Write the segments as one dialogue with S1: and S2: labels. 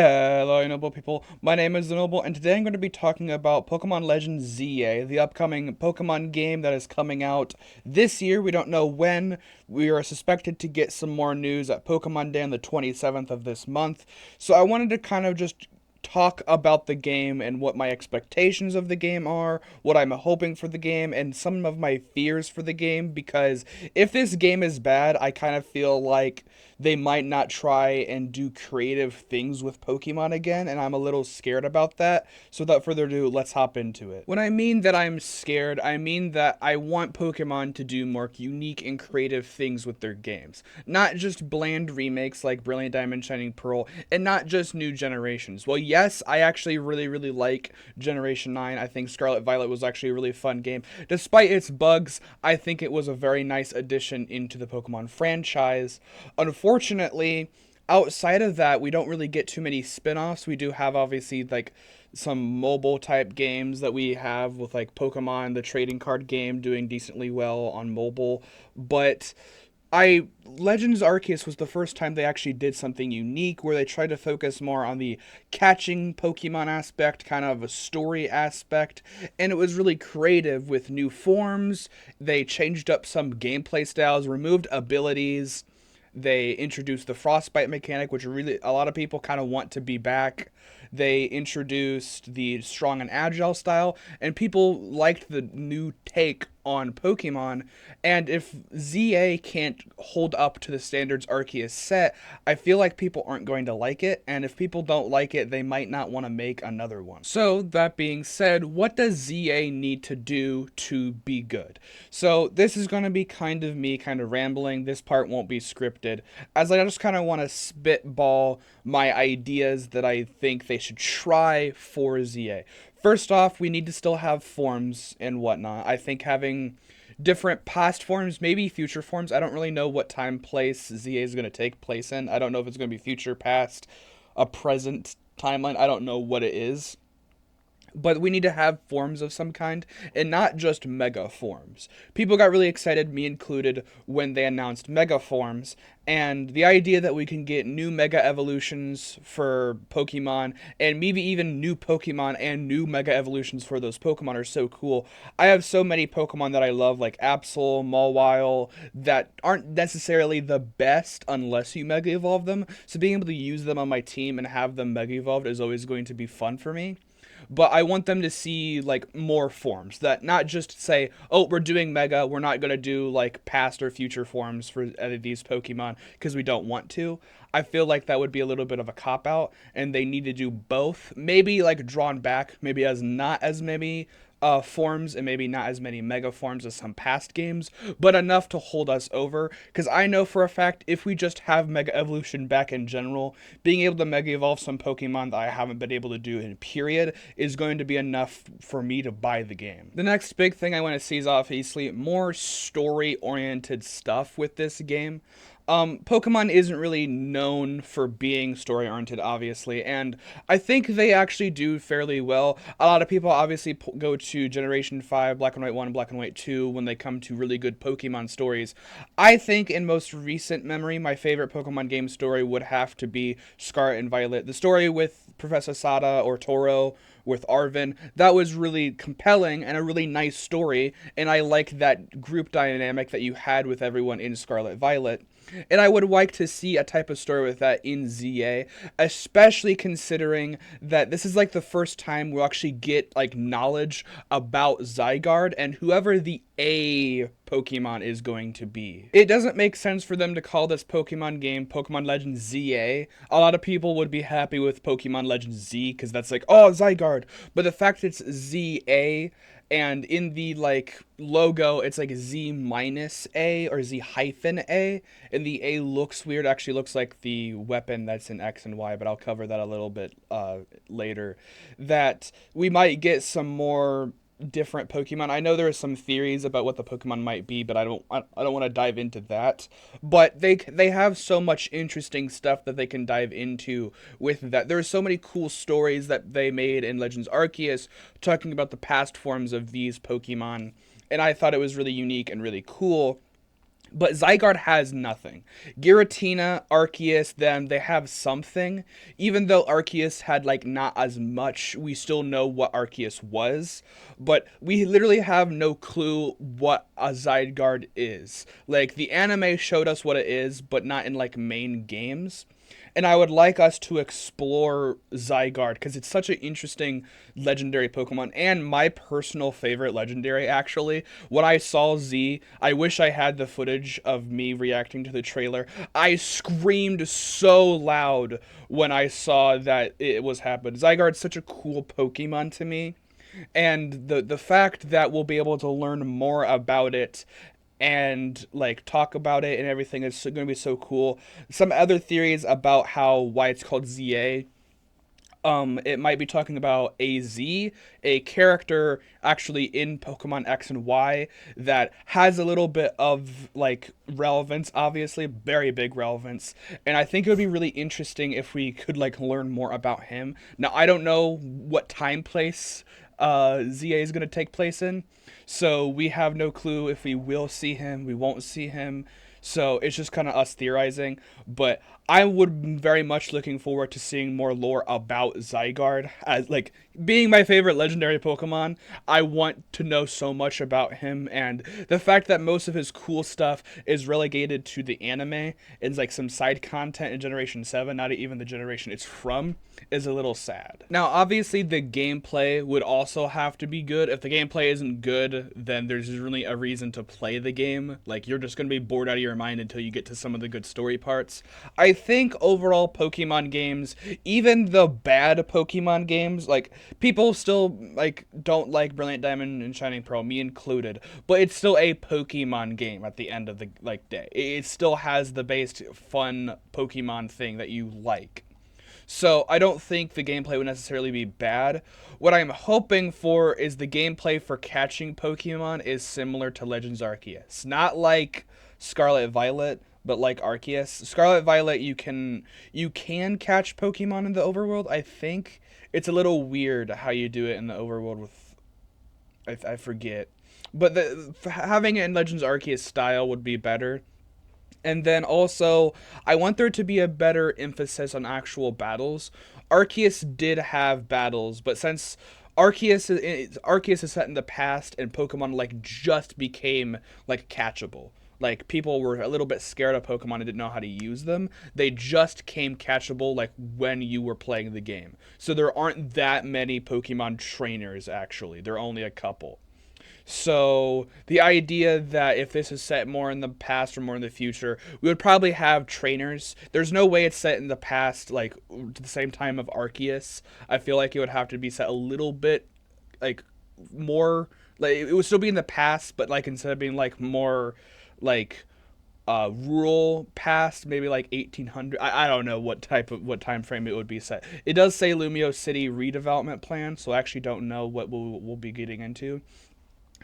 S1: Hello, Noble people. My name is Noble, and today I'm going to be talking about Pokemon Legends ZA, the upcoming Pokemon game that is coming out this year. We don't know when. We are suspected to get some more news at Pokemon Day on the 27th of this month. So I wanted to kind of just talk about the game and what my expectations of the game are, what I'm hoping for the game, and some of my fears for the game. Because if this game is bad, I kind of feel like they might not try and do creative things with Pokemon again, and I'm a little scared about that. So without further ado, let's hop into it. When I mean that I'm scared, I mean that I want Pokemon to do more unique and creative things with their games. Not just bland remakes like Brilliant Diamond, Shining Pearl, and not just new generations. Well, yes, I actually really like Generation 9. I think Scarlet Violet was actually a really fun game. Despite its bugs, I think it was a very nice addition into the Pokemon franchise. Unfortunately, outside of that, we don't really get too many spin-offs. We do have obviously like some mobile type games that we have with like Pokemon, the trading card game, doing decently well on mobile, but I Legends Arceus was the first time they actually did something unique where they tried to focus more on the catching Pokemon aspect, kind of a story aspect, and it was really creative with new forms. They changed up some gameplay styles, removed abilities. They introduced the frostbite mechanic, which really a lot of people kind of want to be back. They introduced the strong and agile style, and people liked the new take on Pokemon. And if ZA can't hold up to the standards Arceus set, I feel like people aren't going to like it. And if people don't like it, they might not want to make another one. So, that being said, what does ZA need to do to be good? So, this is going to be kind of me kind of rambling. This part won't be scripted, as I just kind of want to spitball my ideas that I think they should try for ZA. First off, we need to still have forms and whatnot. I think having different past forms, maybe future forms. I don't really know what time place ZA is going to take place in. I don't know if it's going to be future, past, a present timeline. I don't know what it is, but we need to have forms of some kind and not just mega forms. People got really excited, me included, when they announced mega forms, and the idea that we can get new mega evolutions for Pokemon and maybe even new Pokemon and new mega evolutions for those Pokemon are so cool. I have so many Pokemon that I love, like Absol, Mawile, that aren't necessarily the best unless you mega evolve them, so being able to use them on my team and have them mega evolved is always going to be fun for me. But I want them to see like more forms, that not just say, oh, we're doing mega, we're not going to do like past or future forms for these Pokemon because we don't want to. I feel like that would be a little bit of a cop out, and they need to do both, maybe like drawn back, maybe as not as many forms and maybe not as many mega forms as some past games, but enough to hold us over. Because I know for a fact if we just have Mega Evolution back in general, being able to Mega Evolve some Pokemon that I haven't been able to do in period is going to be enough for me to buy the game. The next big thing I want to see is obviously more story oriented stuff with this game. Pokemon isn't really known for being story oriented, obviously, and I think they actually do fairly well. A lot of people obviously go to Generation 5, Black and White 1, Black and White 2 when they come to really good Pokemon stories. I think in most recent memory, my favorite Pokemon game story would have to be Scarlet and Violet. The story with Professor Sada or Toro with Arvin, that was really compelling and a really nice story, and I like that group dynamic that you had with everyone in Scarlet Violet. And I would like to see a type of story with that in ZA, especially considering that this is like the first time we'll actually get like knowledge about Zygarde and whoever the A Pokemon is going to be. It doesn't make sense for them to call this Pokemon game Pokemon Legends ZA. A lot of people would be happy with Pokemon Legends Z because that's like, oh, Zygarde. But the fact it's ZA, and in the like logo it's like Z minus A or Z hyphen A, and the A looks weird. It actually looks like the weapon that's in X and Y, but I'll cover that a little bit later. That we might get some more different Pokemon. I know there are some theories about what the Pokemon might be, but I don't want to dive into that. But they have so much interesting stuff that they can dive into with that. There are so many cool stories that they made in Legends Arceus talking about the past forms of these Pokemon, and I thought it was really unique and really cool. But Zygarde has nothing. Giratina, Arceus, them, they have something. Even though Arceus had like not as much, we still know what Arceus was. But we literally have no clue what a Zygarde is. Like the anime showed us what it is, but not in like main games. And I would like us to explore Zygarde because it's such an interesting legendary Pokemon and my personal favorite legendary, actually. When I saw Z, I wish I had the footage of me reacting to the trailer. I screamed so loud when I saw that it was happening. Zygarde's such a cool Pokemon to me, and the fact that we'll be able to learn more about it and like talk about it and everything is going to be so cool. Some other theories about how why it's called ZA. It might be talking about AZ, a character actually in Pokemon X and Y that has a little bit of like relevance, obviously, very big relevance. And I think it would be really interesting if we could like learn more about him. Now, I don't know what time place ZA is going to take place in, so we have no clue if we will see him, we won't see him. So it's just kind of us theorizing, but I would be very much looking forward to seeing more lore about Zygarde as like being my favorite legendary Pokemon. I want to know so much about him, and the fact that most of his cool stuff is relegated to the anime and like some side content in Generation 7, not even the generation it's from, is a little sad. Now, obviously, the gameplay would also have to be good. If the gameplay isn't good, then there's really a reason to play the game. Like, you're just going to be bored out of your mind until you get to some of the good story parts. I think overall Pokemon games, even the bad Pokemon games, like, people still, like, don't like Brilliant Diamond and Shining Pearl, me included, but it's still a Pokemon game at the end of the, like, day. It still has the base fun Pokemon thing that you like. So I don't think the gameplay would necessarily be bad. What I'm hoping for is the gameplay for catching Pokemon is similar to Legends Arceus. Not like Scarlet Violet, but like Arceus. Scarlet Violet you can catch Pokemon in the overworld, I think. It's a little weird how you do it in the overworld with I forget. But having it in Legends Arceus style would be better. And then also, I want there to be a better emphasis on actual battles. Arceus did have battles, but since Arceus is set in the past and Pokemon like just became like catchable. Like people were a little bit scared of Pokemon and didn't know how to use them. They just came catchable like when you were playing the game. So there aren't that many Pokemon trainers actually. There are only a couple. So the idea that if this is set more in the past or more in the future, we would probably have trainers. There's no way it's set in the past, like to the same time of Arceus. I feel like it would have to be set a little bit, like more, like it would still be in the past, but like instead of being like more, like rural past, maybe like 1800. I don't know what time frame it would be set. It does say Lumio City redevelopment plan, so I actually don't know what we'll be getting into.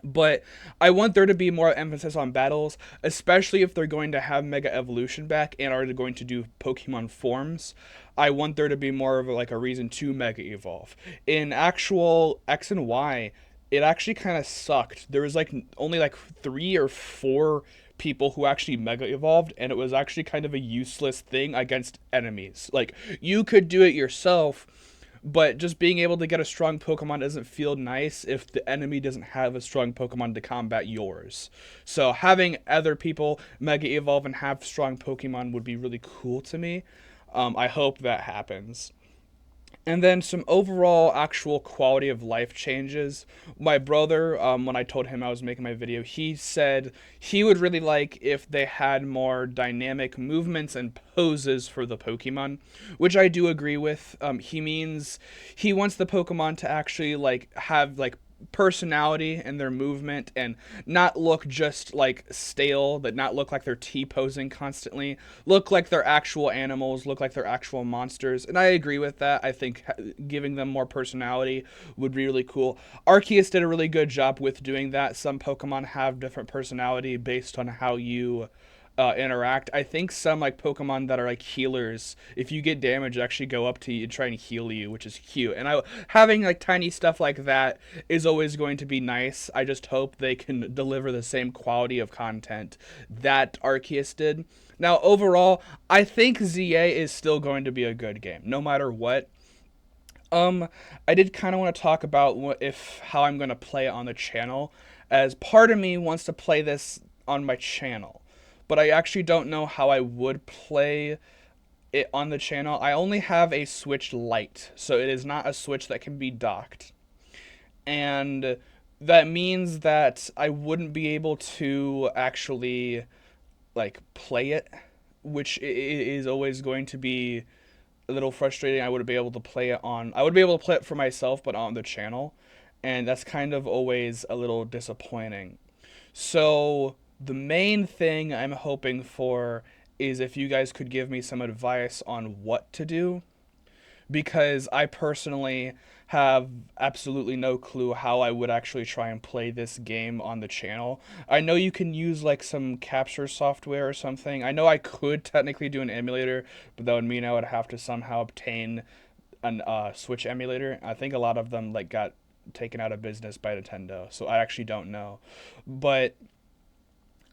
S1: But I want there to be more emphasis on battles, especially if they're going to have Mega Evolution back and are going to do Pokemon forms. I want there to be more of like a reason to Mega Evolve. In actual X and Y, it actually kind of sucked. There was like only like 3 or 4 people who actually Mega Evolved, and it was actually kind of a useless thing against enemies. Like you could do it yourself, but just being able to get a strong Pokemon doesn't feel nice if the enemy doesn't have a strong Pokemon to combat yours. So having other people Mega Evolve and have strong Pokemon would be really cool to me. I hope that happens. And then some overall actual quality of life changes. My brother, when I told him I was making my video, he said he would really like if they had more dynamic movements and poses for the Pokemon, which I do agree with. He wants the Pokemon to actually like have like personality in their movement and not look just like stale, that not look like they're T-posing constantly, look like they're actual animals, look like they're actual monsters. And I agree with that. I think giving them more personality would be really cool. Arceus did a really good job with doing that. Some Pokemon have different personality based on how you interact. I think some like Pokemon that are like healers, if you get damage, actually go up to you and try and heal you, which is cute. And having like tiny stuff like that is always going to be nice. I just hope they can deliver the same quality of content that Arceus did. Now, overall, I think ZA is still going to be a good game, no matter what. Um, I did kind of want to talk about if how I'm going to play it on the channel, as part of me wants to play this on my channel, but I actually don't know how I would play it on the channel. I only have a Switch Lite, so it is not a Switch that can be docked, and that means that I wouldn't be able to actually like play it, which is always going to be a little frustrating. I would be able to play it on. I would be able to play it for myself, but on the channel, and that's kind of always a little disappointing. So the main thing I'm hoping for is if you guys could give me some advice on what to do, because I personally have absolutely no clue how I would actually try and play this game on the channel. I know you can use like some capture software or something. I know I could technically do an emulator, but that would mean I would have to somehow obtain an Switch emulator. I think a lot of them like got taken out of business by Nintendo, so I actually don't know. But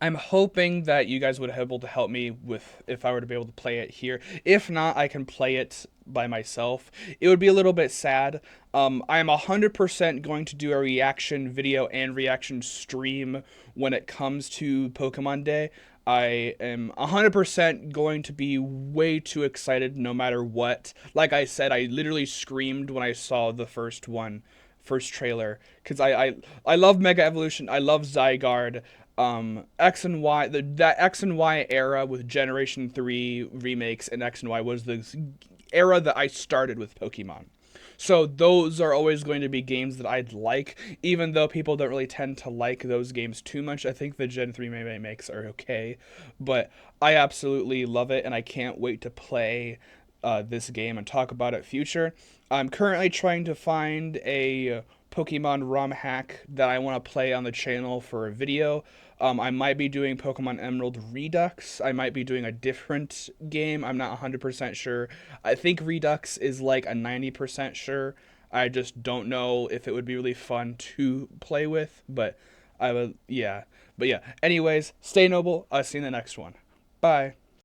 S1: I'm hoping that you guys would be able to help me with if I were to be able to play it here. If not, I can play it by myself. It would be a little bit sad. I'm 100% going to do a reaction video and reaction stream when it comes to Pokemon Day. I am 100% going to be way too excited no matter what. Like I said, I literally screamed when I saw the first trailer, because I love Mega Evolution. I love Zygarde. X and Y, that X and Y era with Generation 3 remakes and X and Y was the era that I started with Pokemon. So those are always going to be games that I'd like, even though people don't really tend to like those games too much. I think the Gen 3 remakes are okay, but I absolutely love it, and I can't wait to play this game and talk about it future. I'm currently trying to find a Pokemon ROM hack that I want to play on the channel for a video. I might be doing Pokemon Emerald Redux. I might be doing a different game. I'm not 100% sure. I think Redux is like a 90% sure. I just don't know if it would be really fun to play with, but I would, yeah. But yeah, anyways, stay noble. I'll see you in the next one. Bye.